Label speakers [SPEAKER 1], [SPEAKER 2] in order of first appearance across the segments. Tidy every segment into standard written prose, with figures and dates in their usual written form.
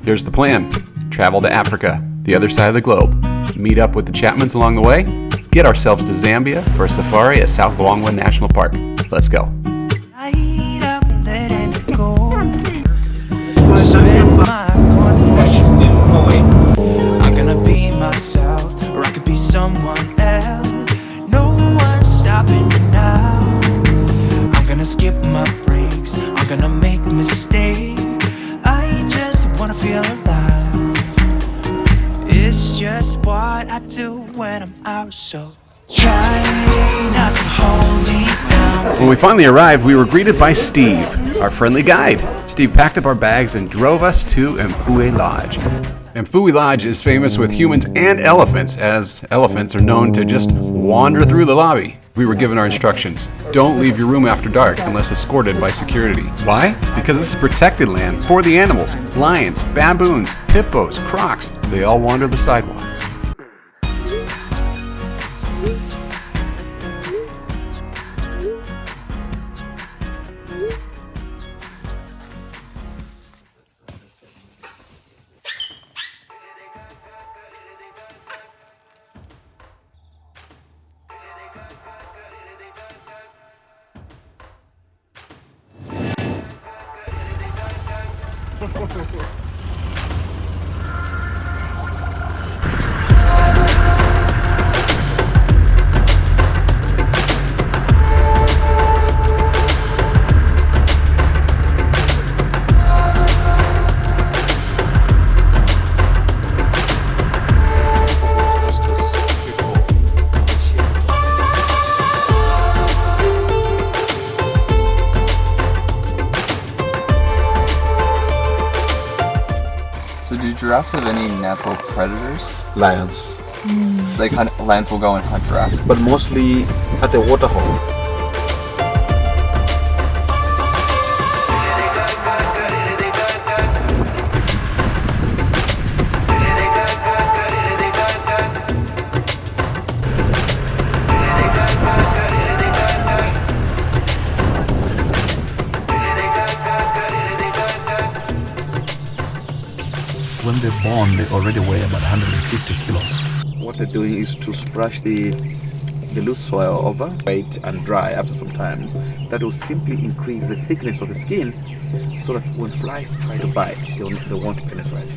[SPEAKER 1] Here's the plan. Travel to Africa, the other side of the globe. Meet up with the Chapmans along the way. Get ourselves to Zambia for a safari at South Luangwa National Park. Let's go.
[SPEAKER 2] I'm gonna be myself, or I could be someone else. No one's stopping me now. I'm gonna skip my breaks, I'm gonna make mistakes. I just wanna feel alive. It's just what I do when I'm out, so try not to hold me down.
[SPEAKER 1] When we finally arrived, we were greeted by Steve, our friendly guide. Steve packed up our bags and drove us to Mfuwe Lodge. Mfuwe Lodge is famous with humans and elephants, as elephants are known to just wander through the lobby. We were given our instructions. Don't leave your room after dark unless escorted by security. Why? Because this is protected land for the animals. Lions, baboons, hippos, crocs, they all wander the sidewalks.
[SPEAKER 3] So do giraffes have any natural predators?
[SPEAKER 4] Lions,
[SPEAKER 3] Like lions will go and hunt giraffes.
[SPEAKER 4] but mostly at the waterhole. When they're born, they already weigh about 150 kilos. What they're doing is to splash the loose soil over, wait and dry after some time. That will simply increase the thickness of the skin so that when flies try to bite, they won't penetrate.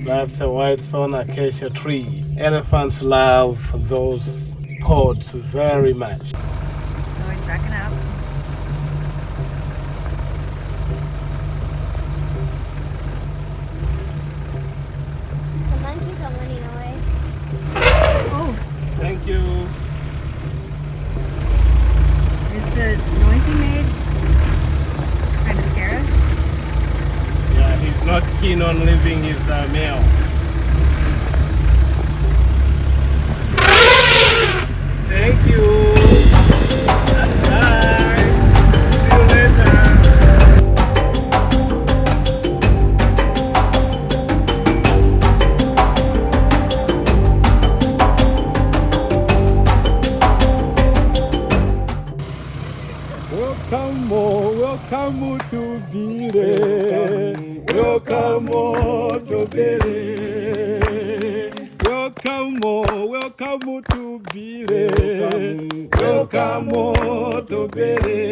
[SPEAKER 5] That's a white thorn acacia tree. Elephants love those pods very much.
[SPEAKER 6] So he's backing up.
[SPEAKER 7] The monkeys are running away.
[SPEAKER 6] Oh,
[SPEAKER 5] Thank you.
[SPEAKER 6] is the noise he made trying to scare us?
[SPEAKER 5] Yeah, he's not keen on leaving his meal. Thank you. Bye. See you later. Welcome to Bili. Welcome to Bili. Welcome to Bili. Welcome to Bili.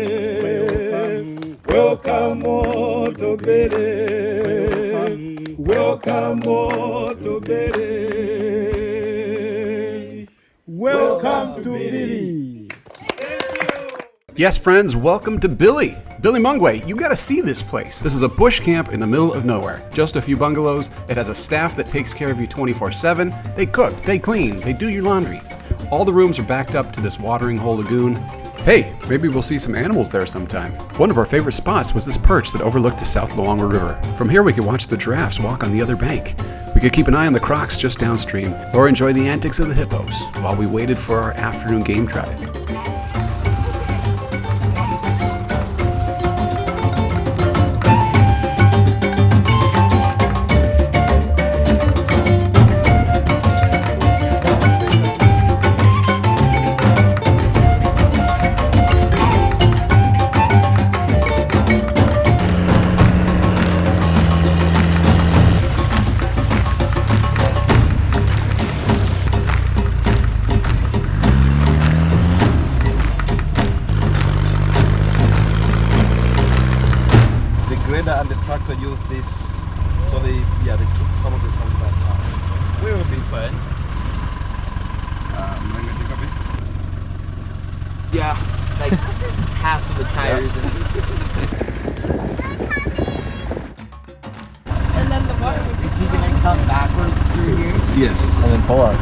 [SPEAKER 5] Welcome to Bili. Welcome to Bili. Welcome to Bili.
[SPEAKER 1] Yes, friends, welcome to Bili. Bilimungwe, you gotta see this place. This is a bush camp in the middle of nowhere. Just a few bungalows. It has a staff that takes care of you 24/7. They cook, they clean, they do your laundry. All the rooms are backed up to this watering hole lagoon. Hey, maybe we'll see some animals there sometime. One of our favorite spots was this perch that overlooked the South Luangwa River. From here we could watch the giraffes walk on the other bank. We could keep an eye on the crocs just downstream, or enjoy the antics of the hippos while we waited for our afternoon game drive.
[SPEAKER 4] And the tractor used this, so they took some of the sand back out. We will be fine.
[SPEAKER 8] Yeah, like half of the tires. And then the water. Is he gonna come backwards through here?
[SPEAKER 4] Yes.
[SPEAKER 3] And then pull us.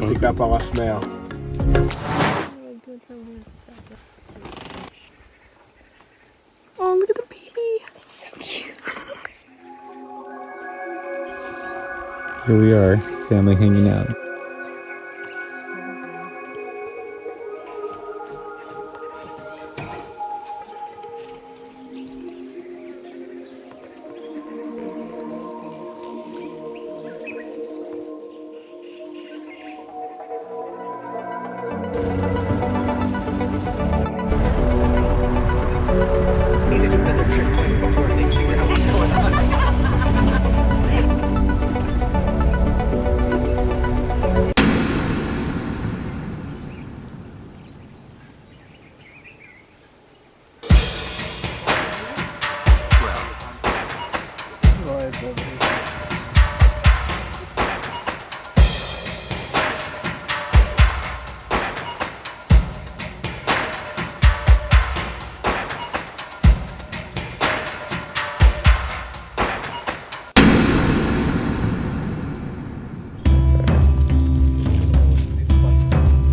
[SPEAKER 5] Pick up our snail.
[SPEAKER 9] Oh, look at the baby. It's so cute.
[SPEAKER 3] Here we are, family hanging out.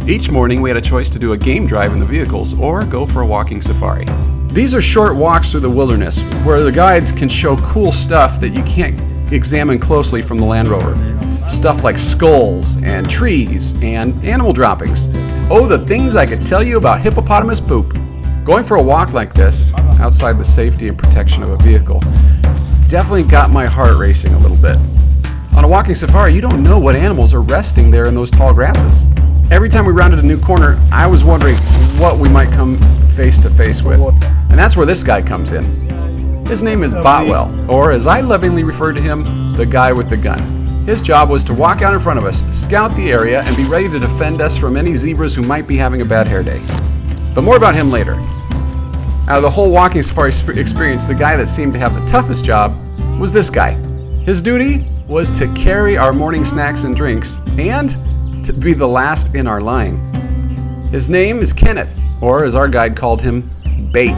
[SPEAKER 1] Each morning we had a choice to do a game drive in the vehicles or go for a walking safari. These are short walks through the wilderness where the guides can show cool stuff that you can't examine closely from the Land Rover. Stuff like skulls and trees and animal droppings. Oh, the things I could tell you about hippopotamus poop. Going for a walk like this, outside the safety and protection of a vehicle, definitely got my heart racing a little bit. On a walking safari, you don't know what animals are resting there in those tall grasses. Every time we rounded a new corner, I was wondering what we might come face to face with. And that's where this guy comes in. His name is Botwell, or as I lovingly referred to him, the guy with the gun. His job was to walk out in front of us, scout the area, and be ready to defend us from any zebras who might be having a bad hair day. But more about him later. Out of the whole walking safari experience, the guy that seemed to have the toughest job was this guy. His duty was to carry our morning snacks and drinks, and to be the last in our line. His name is Kenneth, or as our guide called him, Bait.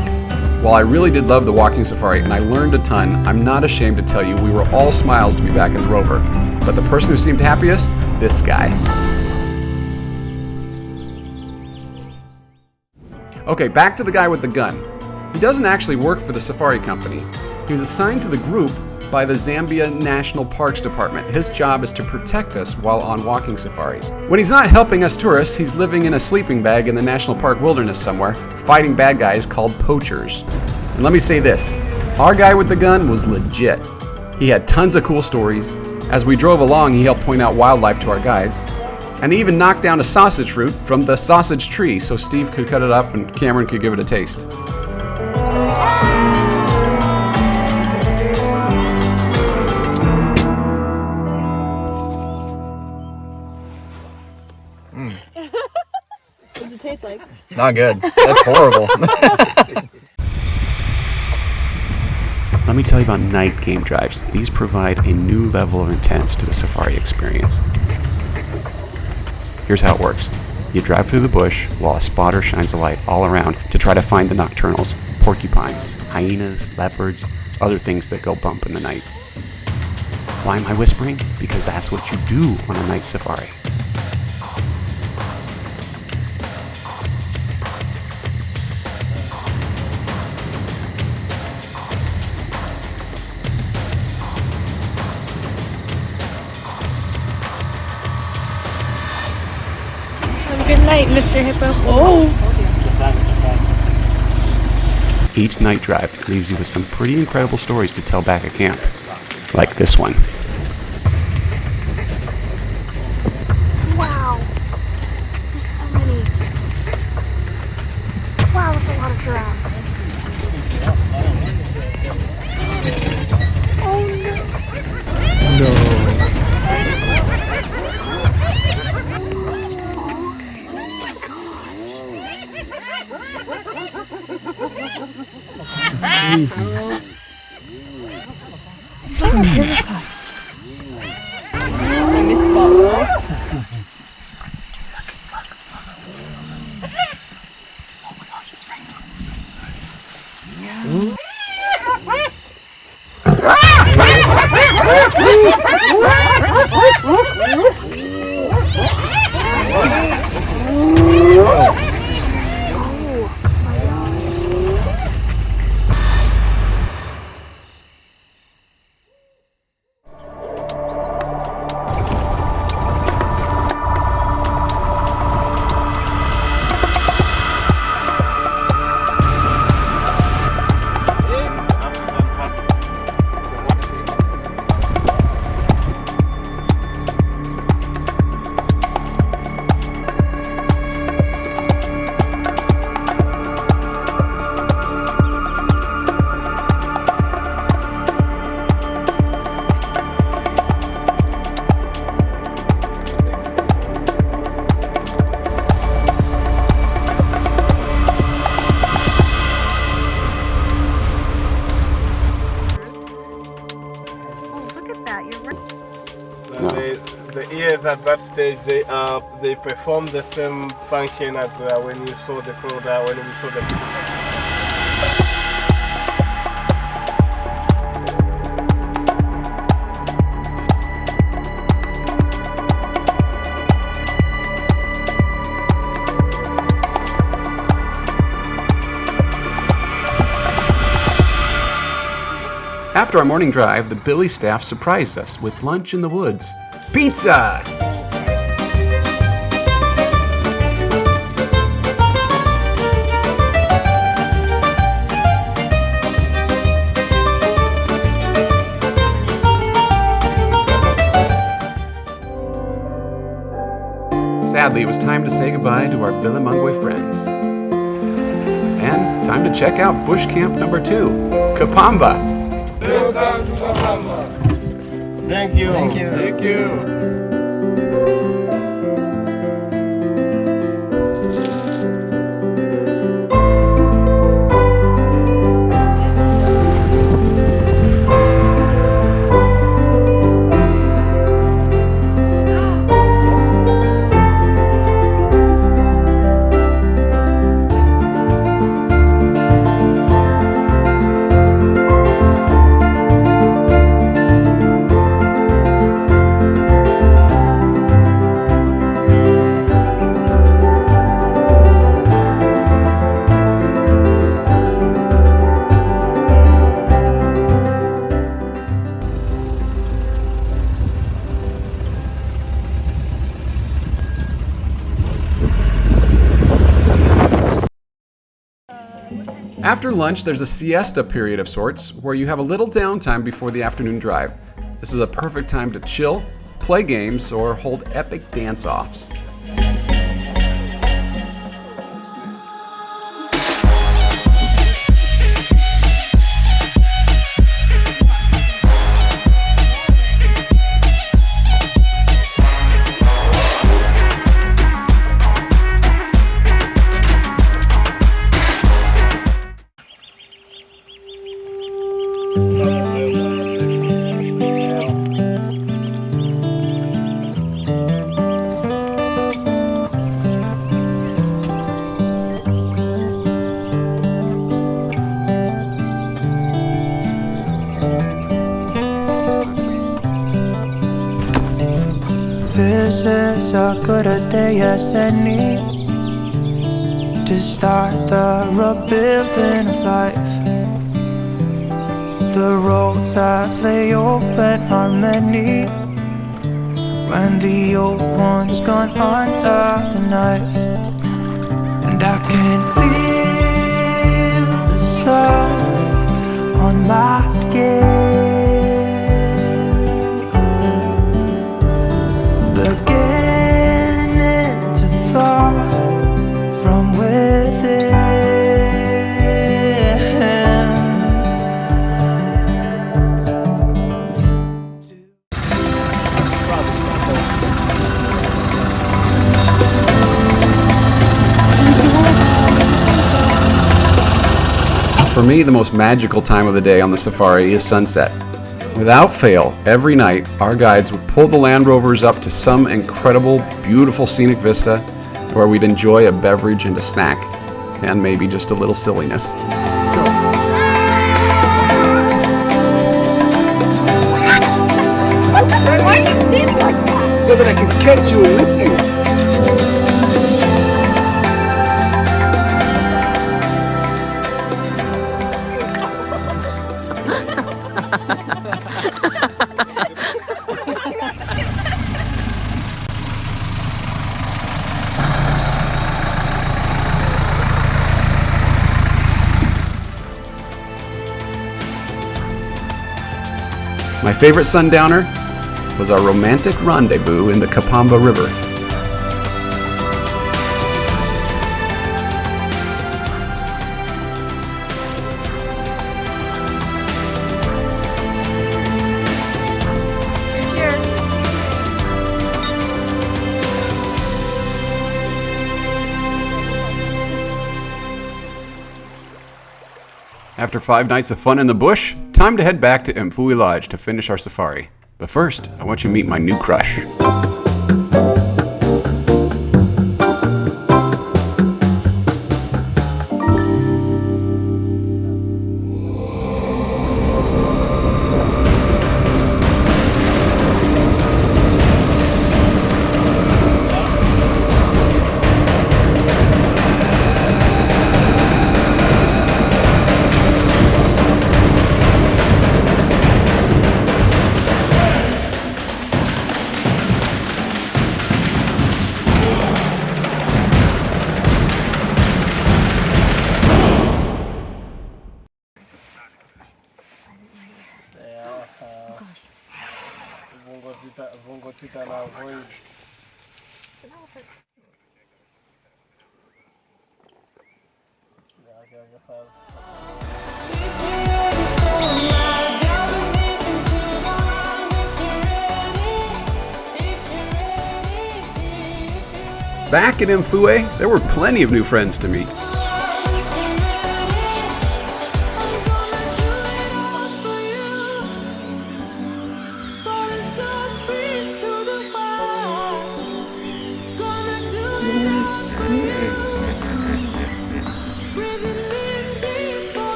[SPEAKER 1] While I really did love the walking safari and I learned a ton, I'm not ashamed to tell you we were all smiles to be back in the Rover. But the person who seemed happiest? This guy. Okay, back to the guy with the gun. He doesn't actually work for the safari company. He was assigned to the group by the Zambia National Parks Department. His job is to protect us while on walking safaris. When he's not helping us tourists, he's living in a sleeping bag in the national park wilderness somewhere, fighting bad guys called poachers. And let me say this, our guy with the gun was legit. He had tons of cool stories. As we drove along, he helped point out wildlife to our guides. And he even knocked down a sausage fruit from the sausage tree so Steve could cut it up and Cameron could give it a taste.
[SPEAKER 9] What does it taste like?
[SPEAKER 8] Not good. That's horrible.
[SPEAKER 1] Let me tell you about night game drives. These provide a new level of intense to the safari experience. Here's how it works. You drive through the bush while a spotter shines a light all around to try to find the nocturnals, porcupines, hyenas, leopards, other things that go bump in the night. Why am I whispering? Because that's what you do on a night safari.
[SPEAKER 9] Good night, Mr. Hippo. Oh!
[SPEAKER 1] Each night drive leaves you with some pretty incredible stories to tell back at camp, like this one.
[SPEAKER 9] Wow! There's so many. Wow, that's a lot of giraffe. Oh no! I'm terrified. I miss follow.
[SPEAKER 5] The ears at that stage, they perform the same function as when you saw the crowd, when we saw the
[SPEAKER 1] After our morning drive, the Bili staff surprised us with lunch in the woods. Pizza! Sadly, it was time to say goodbye to our Bilimungwe friends. And time to check out bush camp number 2, Kapamba.
[SPEAKER 5] Thank you.
[SPEAKER 8] Thank you.
[SPEAKER 1] Thank you. After lunch, there's a siesta period of sorts where you have a little downtime before the afternoon drive. This is a perfect time to chill, play games, or hold epic dance-offs.
[SPEAKER 2] This is as good a day as any to start the rebuilding of life. The roads that lay open are many when the old one's gone under the knife. And I can feel the sun on my skin, beginning to thaw from within.
[SPEAKER 1] For me, the most magical time of the day on the safari is sunset. Without fail, every night, our guides would pull the Land Rovers up to some incredible, beautiful scenic vista where we'd enjoy a beverage and a snack, and maybe just a little silliness.
[SPEAKER 9] Why are you standing like that?
[SPEAKER 5] So that I can catch you and lift you.
[SPEAKER 1] My favorite sundowner was our romantic rendezvous in the Kapamba River.
[SPEAKER 6] Cheers.
[SPEAKER 1] After 5 nights of fun in the bush, time to head back to Mfuwe Lodge to finish our safari. But first, I want you to meet my new crush. Back in Mfuwe, there were plenty of new friends to meet.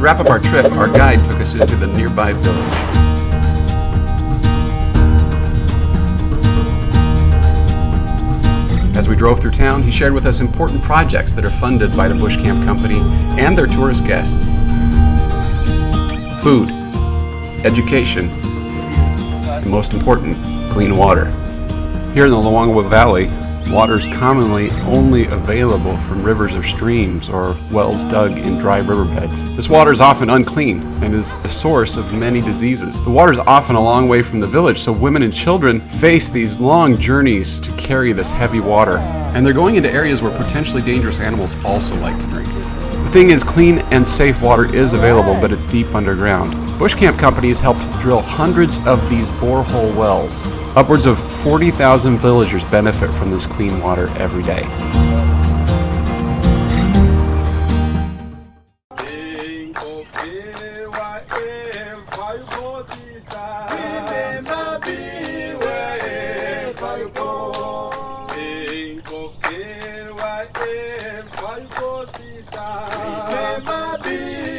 [SPEAKER 1] wrap up our trip, our guide took us into the nearby village. As we drove through town, he shared with us important projects that are funded by the Bush Camp Company and their tourist guests. Food, education, and most important, clean water. Here in the Luangwa Valley, water is commonly only available from rivers or streams or wells dug in dry riverbeds. This water is often unclean and is the source of many diseases. The water is often a long way from the village, so women and children face these long journeys to carry this heavy water. And they're going into areas where potentially dangerous animals also like to drink. The thing is, clean and safe water is available, but it's deep underground. Bush Camp companies helped drill hundreds of these borehole wells. Upwards of 40,000 villagers benefit from this clean water every day.
[SPEAKER 10] Remember